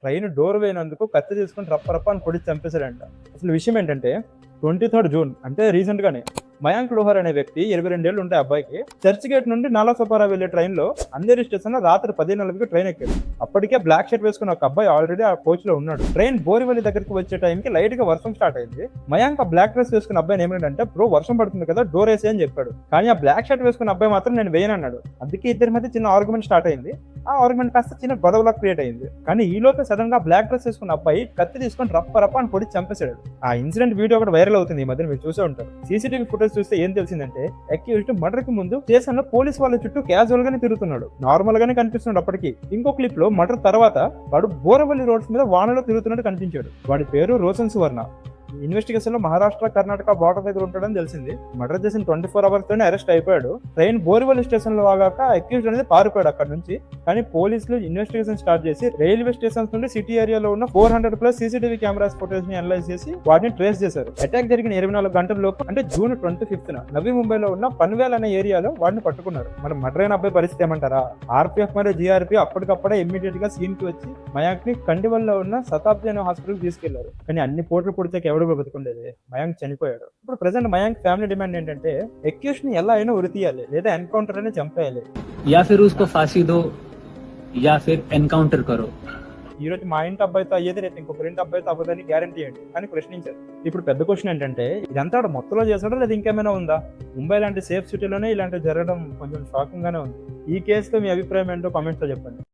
Train door వేయనందుకు కత్తి తీసుకొని రప్ప రప్ప అని పొడిచి చంపేశాడంట. అసలు విషయం ఏంటంటే 23 జూన్ అంటే రీసెంట్ గానే మయాంక్ లోహర్ అనే వ్యక్తి 22 ఏళ్ళు ఉంటాయి అబ్బాయికి చర్చ్ గేట్ నుండి నాలాసోపారా వెళ్లే ట్రైన్ లో అంధేరి స్టేషన్ లో రాత్రి 10:40కి ట్రైన్ ఎక్కాడు. అప్పటికే బ్లాక్ షర్ట్ వేసుకున్న ఒక అబ్బాయి ఆల్రెడీ ఆ కోచ్ లో ఉన్నాడు. ట్రైన్ బోరివల్లి దగ్గరికి వచ్చే టైంకి లైట్ గా వర్షం స్టార్ట్ అయింది. మయాంక్ ఆ బ్లాక్ డ్రెస్ వేసుకున్న అబ్బాయి ఏమంటే బ్రో వర్షం పడుతుంది కదా డోర్ వేసే అని చెప్పాడు. కానీ ఆ బ్లాక్ షర్ట్ వేసుకున్న అబ్బాయి మాత్రం నేను వేయనన్నాడు. అందుకే ఇద్దరి మధ్య చిన్న ఆర్గ్యుమెంట్ స్టార్ట్ అయింది. ఆ ఆర్గ్యుమెంట్ కాస్త చిన్న గొడవలా క్రియేట్ అయింది. కానీ ఈ లోపే సడన్ గా బ్లాక్ డ్రెస్ వేసుకున్న అబ్బాయి కత్తి తీసుకొని రప్ప రప్ప అని పొడి చంపేశాడు. ఆ ఇన్సిడెంట్ వీడియో కూడా వైరల్ అవుతుంది. ఈ మధ్య మీరు చూసే ఉంటారు. సీసీటీవీ ఫుటేజ్ చూస్తే ఏం తెలిసిందంటే అక్యూజ్డ్ మర్డర్ కి ముందు స్టేషన్ లో పోలీస్ వాళ్ళ చుట్టూ క్యాజువల్ గానే తిరుగుతున్నాడు. నార్మల్ గానే కనిపిస్తున్నాడు. అప్పటికి ఇంకో క్లిప్ లో మర్డర్ తర్వాత వాడు బోరవల్లి రోడ్స్ మీద వానలో తిరుగుతున్నట్టు కనిపించాడు. వాడి పేరు రోషన్ సువర్ణ. ఇన్వెస్టిగేషన్ లో మహారాష్ట్ర కర్ణాటక బార్డర్ దగ్గర ఉంటాడని తెలిసింది. మర్డర్ చేసిన 24 అవర్స్ తోనే అరెస్ట్ అయిపోయాడు. ట్రైన్ బోరివల్లి స్టేషన్ లో ఆగాక అక్యూజ్డ్ అనేది పారిపోయాడు అక్కడ నుంచి. కానీ పోలీసులు ఇన్వెస్టిగేషన్ స్టార్ట్ చేసి రైల్వే స్టేషన్స్ నుండి సిటీ ఏరియాలో ఉన్న 400+ సీసీటీవీ కెమెరాస్ ఫుటేజ్ ని అనలైజ్ చేసి వాటిని ట్రేస్ చేశారు. అటాక్ జరిగిన 24 గంటల లోపు అంటే జూన్ 25న నవీ ముంబైలో ఉన్న పన్వేల్ అనే ఏరియాలో వాటిని పట్టుకున్నారు. మరి మర్డర్ అయిన అబ్బాయి పరిస్థితి ఏమంటారా? ఆర్పీఎఫ్ మరియు జీఆర్పీ అప్పటికప్పుడే ఇమ్మీడియట్ గా సీన్ కి వచ్చి మయాంక్ ని కండివల్లో ఉన్న శతాబ్ది అనే హాస్పిటల్ తీసుకెళ్లారు. కానీ అన్ని పోట్లు పుడితే ఎవడు బతుకుండేది. మయాంక్ చనిపోయాడు. ఇప్పుడు ప్రెసెంట్ మయాంక్ ఫ్యామిలీ డిమాండ్ ఏంటంటే అక్యూజ్డ్ ని ఎలా అయినా ఉరి తీయాలి, లేదా ఎన్కౌంటర్ అయినా చంపేయాలి. या फिर उसको फांसी दो या फिर एनकाउंटर करो. ఈ రోజు మా ఇంటి అబ్బాయితో అయ్యేది రేపు ఇంకొక ఇంటి అబ్బాయితో అవ్వదని గ్యారంటీ ఏంటి అని ప్రశ్నించారు. ఇప్పుడు పెద్ద క్వశ్చన్ ఏంటంటే ఇదంతా మొత్తంలో చేసాడో లేదా ఇంకేమైనా ఉందా? ముంబై లాంటి సేఫ్ సిటీలోనే ఇలాంటివి జరగడం కొంచెం షాకింగ్ గానే ఉంది. ఈ కేసులో మీ అభిప్రాయం ఏంటో కామెంట్స్ లో చెప్పండి.